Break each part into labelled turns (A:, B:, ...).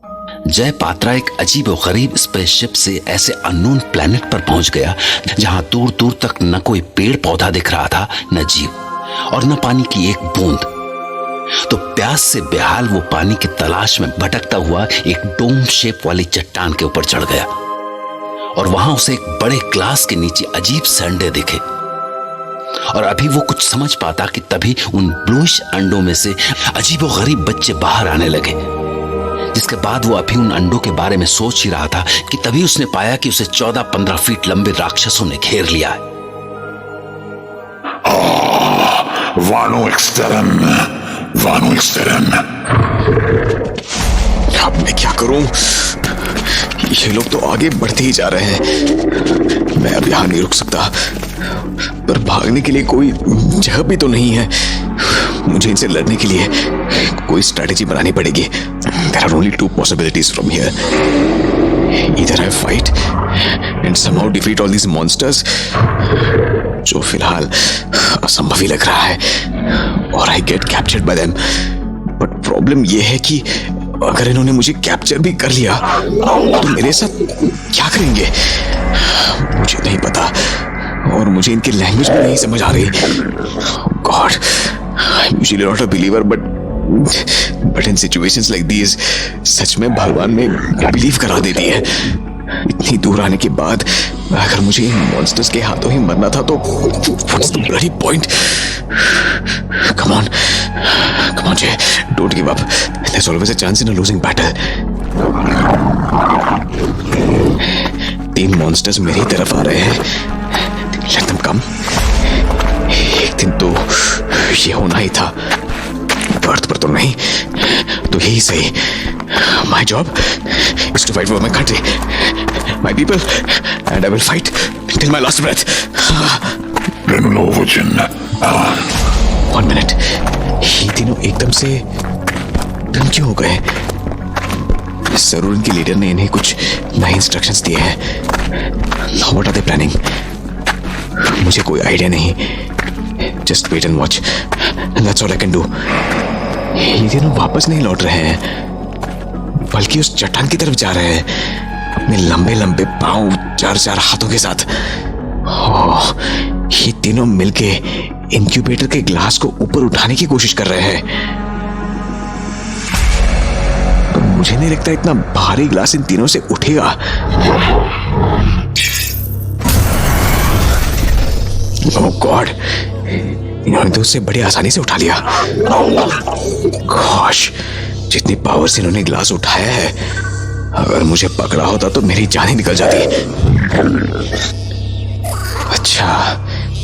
A: जय पात्रा एक अजीब और गरीब स्पेसशिप से ऐसे अननोन प्लेनेट पर पहुंच गया जहां दूर दूर तक न कोई पेड़ पौधा दिख रहा था, न जीव और न पानी की एक बूंद। तो प्यास से बेहाल वो पानी की तलाश में भटकता हुआ एक डोम शेप वाली चट्टान के ऊपर चढ़ गया और वहां उसे एक बड़े ग्लास के नीचे अजीब से अंडे दिखे। और अभी वो कुछ समझ पाता कि तभी उन ब्लूइश अंडों में से अजीब और गरीब बच्चे बाहर आने लगे। जिसके बाद वो अभी उन अंडों के बारे में सोच ही रहा था कि तभी उसने पाया कि उसे 14-15 फीट लंबे राक्षसों ने घेर लिया है।
B: वानो एक्सटेरन।
C: अब मैं क्या करूं? ये लोग तो आगे बढ़ते ही जा रहे हैं। मैं अब यहां नहीं रुक सकता, पर भागने के लिए कोई जगह भी तो नहीं है। मुझे इनसे लड़ने के लिए कोई स्ट्रैटेजी बनानी पड़ेगी। There are only two possibilities from here. Either I fight and somehow defeat all these monsters, जो फिलहाल असंभव ही लग रहा है, और I get captured by them. But problem ये है कि अगर इन्होंने मुझे कैप्चर भी कर लिया तो मेरे साथ क्या करेंगे मुझे नहीं पता, और मुझे इनकी लैंग्वेज भी नहीं समझ आ रही। God, I'm usually not a believer, but in situations like these, सच में भगवान में बिलीव करा देती है। इतनी दूर आने के बाद अगर मुझे इन मॉन्स्टर्स के हाथों ही मरना था तो what's the bloody point? Come on, Jay, don't give up. There's always a chance in a losing battle. 3 monsters मेरी तरफ आ रहे हैं। Let them come. एक दिन तो ये होना ही था। बर्थ पर तो नहीं तो यही सही। My job is to fight for my country, my people, and I will fight till my last breath. One minute. ये तीनों एकदम से डन क्यों हो गए? जरूर इनके लीडर ने इन्हें कुछ नए इंस्ट्रक्शंस दिए हैं। Now what are they planning? मुझे कोई आइडिया नहीं। Just wait and watch. And that's all I can do. ये तीनों वापस नहीं लौट रहे हैं, बल्कि उस चट्टान की तरफ जा रहे हैं, अपने लंबे लंबे पांव 4 हाथों के साथ। ये तीनों मिलके इंक्यूबेटर के ग्लास को ऊपर उठाने की कोशिश कर रहे हैं, पर मुझे नहीं लगता इतना भारी ग्लास इन तीनों से उठेगा। ओह गॉड, इन्होंने तो उससे बड़ी आसानी से उठा लिया। गॉश, जितनी पावर से इन्होंने ग्लास उठाया है, अगर मुझे पकड़ा होता तो मेरी जान ही निकल जाती। अच्छा,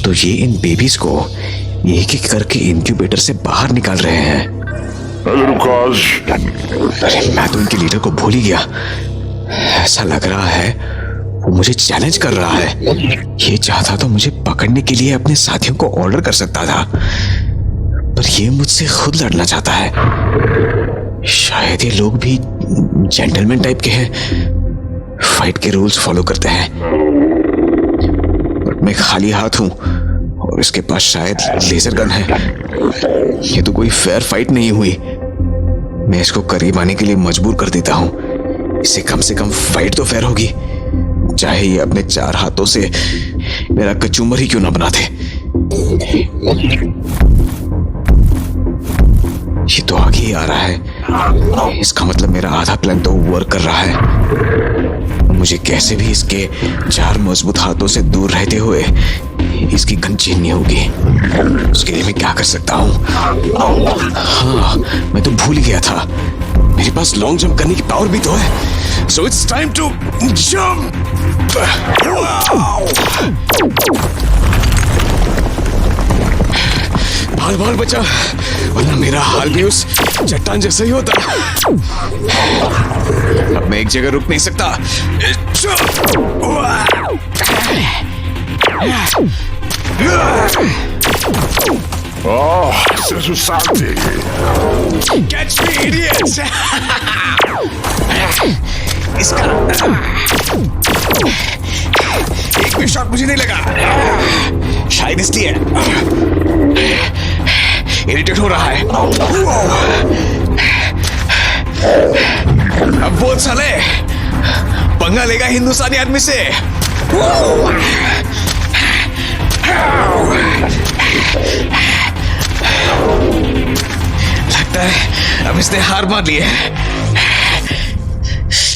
C: तो ये इन बेबीज को एक एक करके इंक्यूबेटर से बाहर निकाल रहे हैं। अरे मैं तो इनके लीडर को भूल ही गया। ऐसा लग रहा है वो मुझे चैलेंज कर रहा है। ये चाहता तो मुझे पकड़ने के लिए अपने साथियों को ऑर्डर कर सकता था, पर ये मुझसे खुद लड़ना चाहता है। शायद ये लोग भी जेंटलमैन टाइप के हैं, फाइट के रूल्स फॉलो करते हैं। बट मैं खाली हाथ हूं और इसके पास शायद लेजर गन है। ये तो कोई फेयर फाइट नहीं हुई। मैं इसको करीब आने के लिए मजबूर कर देता हूं। इससे कम से कम फाइट तो फेयर होगी, चाहे ये अपने 4 हाथों से मेरा कचूमर ही क्यों ना बनाते। ये तो आगे ही आ रहा है। इसका मतलब मेरा आधा प्लान तो वर्क कर रहा है। मुझे कैसे भी इसके 4 मजबूत हाथों से दूर रहते हुए इसकी गन छीननी होगी। उसके लिए मैं क्या कर सकता हूँ? हाँ, मैं तो भूल ही गया था, मेरे पास लॉन्ग जंप करने की पावर भी तो है। So it's time to jump. भाल बचा, वरना मेरा हाल भी उस चट्टान जैसा ही होता। अब मैं एक जगह रुक नहीं सकता।
B: Sei su salti.
C: Catch me, idiots! इसका एक भी शॉट मुझे नहीं लगा, शायद इसलिए इरिटेट हो रहा है। अब साले, पंगा लेगा हिंदुस्तानी आदमी से। लगता है अब इसने हार मान ली है।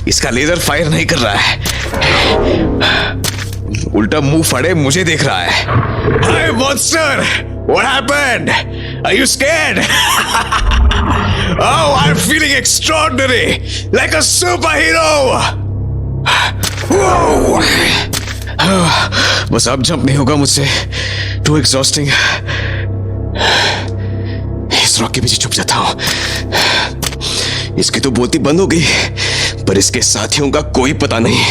C: इसका लेजर फायर नहीं कर रहा है, उल्टा मुंह फाड़े मुझे देख रहा है। हाय monster, what happened? Are you scared? Oh, I'm feeling extraordinary, like a superhero. Whoa. बस अब जंप नहीं होगा मुझसे, too exhausting. इस रॉक के पीछे छुप जाता हूं। इसकी तो बोलती बंद हो गई, पर इसके साथियों का कोई पता नहीं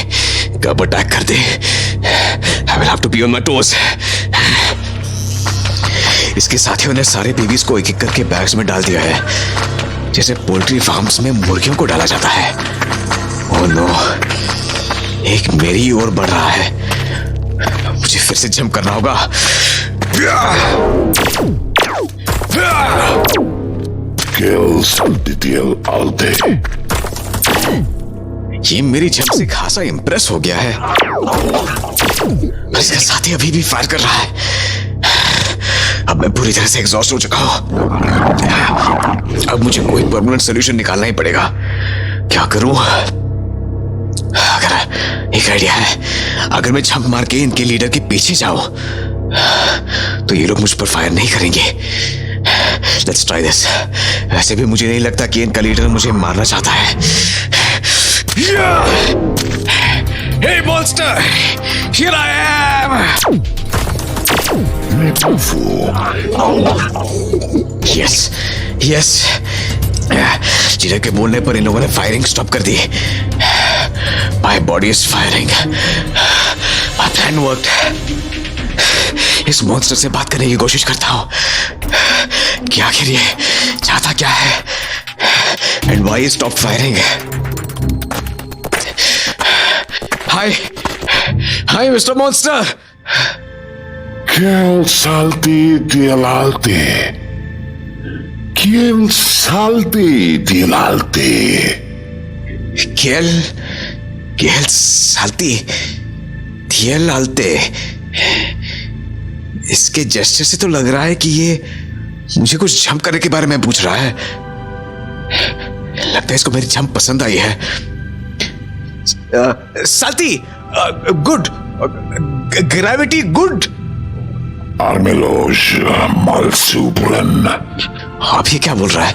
C: कब अटैक कर दे। I will have to be on my toes. इसके साथियों ने सारे बेबीज को एक एक करके बैग्स में डाल दिया है, जैसे पोल्ट्री फार्म्स में मुर्गियों को डाला जाता है। ओह नो, एक मेरी ओर बढ़ रहा है। मुझे फिर से जंप करना होगा।
B: Kill Saltitiel Alte.
C: ये मेरी जंप से खासा इंप्रेस हो गया है, पर इसका साथी अभी भी फायर कर रहा है। अब मैं पूरी तरह से एग्जॉस्ट हो चुका हूं। अब मुझे कोई परमानेंट सॉल्यूशन निकालना ही पड़ेगा। क्या करूं? अगर एक आइडिया है, अगर मैं जंप मार के इनके लीडर के पीछे जाऊं तो ये लोग मुझ पर फायर नहीं करेंगे। Let's try this. वैसे भी मुझे नहीं लगता कि इनका लीडर मुझे मारना चाहता है। Hey monster, here I am. Yes, yes. Leader के बोलने पर इन लोगों ने फायरिंग स्टॉप कर दी। My body is firing. My plan worked. इस मॉन्स्टर से बात करने की कोशिश करता हूं कि आखिर ये चाहता क्या है, and why he stopped firing. Hi, Mr. Monster.
B: Kill Saltitiel Alte. Kill Saltitiel Alte.
C: Kill Saltitiel Alte. इसके जेस्चर से तो लग रहा है कि ये मुझे कुछ जंप करने के बारे में पूछ रहा है। लगता है इसको मेरी जंप पसंद आई है। Salty, good, gravity good.
B: Armelos Malsuplen.
C: अब ये क्या बोल रहा है?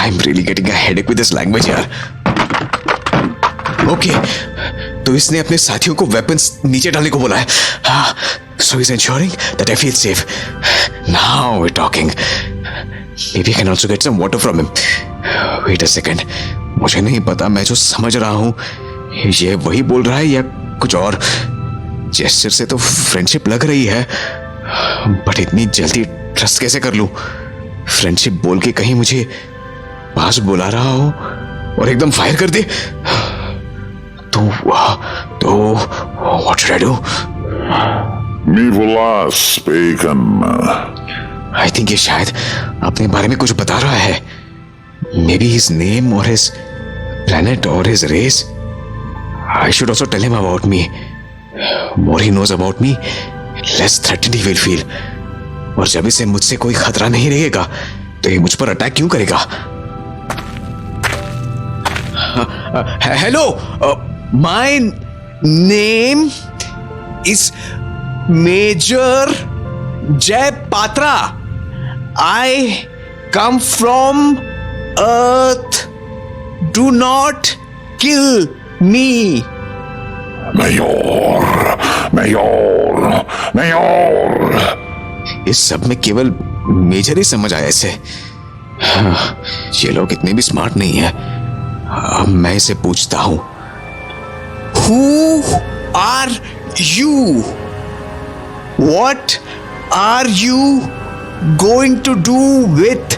C: I'm really getting a headache with this language यार। ओके, तो इसने अपने साथियों को वेपन्स नीचे डालने को बोला है। So he's ensuring that I feel safe. Now we're talking. Maybe I can also get some water from him. Wait a second. मुझे नहीं पता मैं जो समझ रहा हूं ये वही बोल रहा है या कुछ और। जेस्चर से तो फ्रेंडशिप लग रही है, बट इतनी जल्दी ट्रस्ट कैसे कर लूं? फ्रेंडशिप बोल के कहीं मुझे पास बुला रहा हो और एकदम फायर कर दे तो what should I do?
B: Nivolas Spaken.
C: I think ये शायद अपने बारे में कुछ बता रहा है। Maybe his name or his planet or his race. I should also tell him about me. More he knows about me, less threatened he will feel. और जब इसे मुझसे कोई खतरा नहीं रहेगा तो ये मुझ पर अटैक क्यों करेगा? Hello, my name is Major Jay Patra. I come from Earth. Do not kill me.
B: Mayor.
C: इस सब में केवल मेजर ही समझ आया इसे। ये लोग इतने भी स्मार्ट नहीं है। अब मैं इसे पूछता हूं, Who are you? What are you going to do with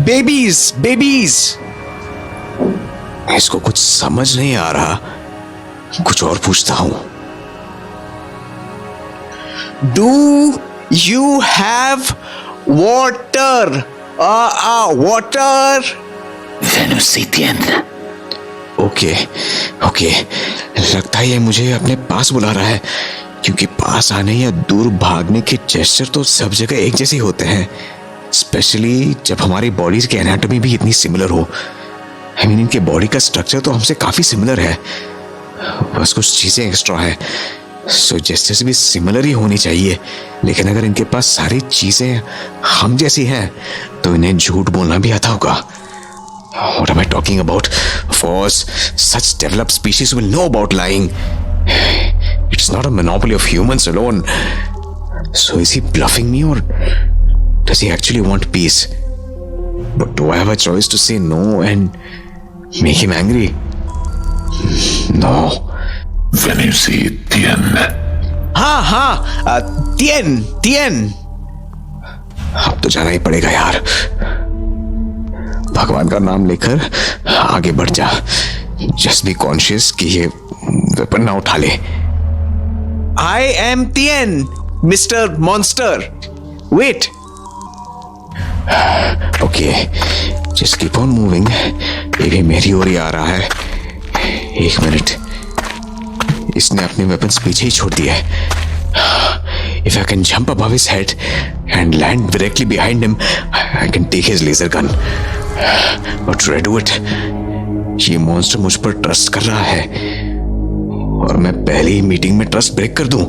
C: babies? इसको कुछ समझ नहीं आ रहा, कुछ और पूछता हूं। Do you have water? Water?
A: Venusian,
C: okay okay, लगता है ये मुझे अपने पास बुला रहा है, क्योंकि पास आने या दूर भागने के जेस्चर तो सब जगह एक जैसे होते हैं, स्पेशली जब हमारी बॉडीज की एनाटॉमी भी इतनी सिमिलर हो। आई मीन इनके बॉडी का स्ट्रक्चर तो हमसे काफी सिमिलर है, बस कुछ चीजें एक्स्ट्रा है, सो जेस्चर्स भी सिमिलर ही होनी चाहिए। लेकिन अगर इनके पास सारी चीजें हम जैसी हैं तो इन्हें झूठ बोलना भी आता होगा। What am I talking about? Of course, such developed species will know about lying. It's not a monopoly of humans alone. So is he bluffing me, or does he actually want peace? But do I have a choice to say no and make him angry? No.
B: When you see Tien,
C: हाँ, तियन। अब तो जाना ही पड़ेगा यार। भगवान का नाम लेकर आगे बढ़ जा। जस्ट बी कॉन्शियस कि ये वेपन ना उठा ले। I am Tien, mister monster, wait. Okay, just keep on moving. ये भी मेरी ओर ही आ रहा है। एक मिनट, इसने अपने वेपन्स पीछे ही छोड़ दिए है। If I can jump above his head and land directly behind him, I can take his laser gun. But should I do it? ये मॉन्स्टर मुझ पर ट्रस्ट कर रहा है और मैं पहली ही मीटिंग में ट्रस्ट ब्रेक कर दूं।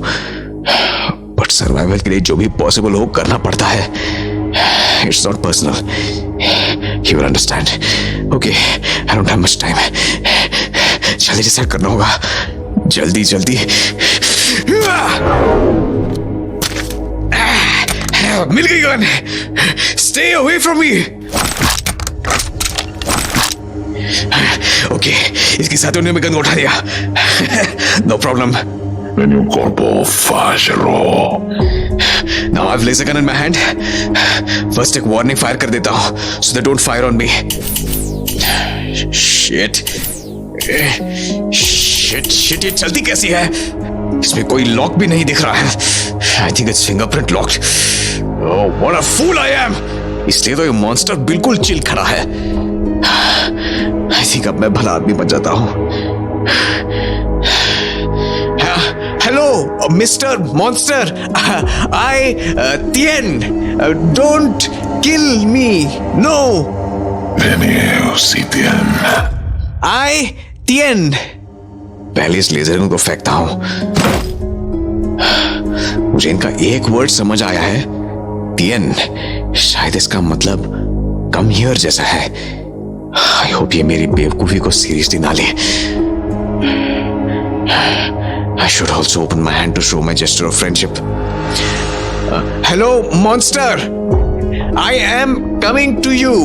C: बट सर्वाइवल के लिए जो भी पॉसिबल हो करना पड़ता है। It's not personal. You will understand. Okay, I don't have much time. जल्दी डिसाइड करना होगा, जल्दी जल्दी। मिल गई gun. Stay away from me. Okay, इसके साथ उन्होंने गन उठा लिया। No problem.
B: when you corpo facelo.
C: Now I have laser gun in my hand. First एक वार्निंग फायर कर देता हूँ, so they don't fire on me. Shit, ये चलती कैसी है? इसमें कोई लॉक भी नहीं दिख रहा है। I think it's fingerprint locked. Oh, what a fool I am! इसलिए तो ये मॉन्स्टर बिल्कुल चिल खड़ा है। I think अब मैं भला आदमी बन जाता हूँ। Hello mister monster, Tien, don't kill me, no.
B: When you see Tien,
C: Tien. पहले इस लेजर गन को फेंकता हूं। मुझे इनका एक वर्ड समझ आया है, तियन। शायद इसका मतलब कम हियर जैसा है। आई होप ये मेरी बेवकूफी को सीरियसली ना ले। I should also open my hand to show my gesture of friendship. Hello, monster. I am coming to you.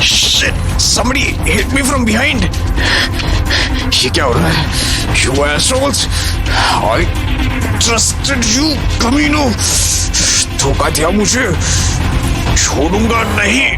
C: Shit! Somebody hit me from behind. ये क्या हो रहा है? You assholes! I trusted you, कमीनो। धोखा दिया मुझे, छोड़ूंगा नहीं।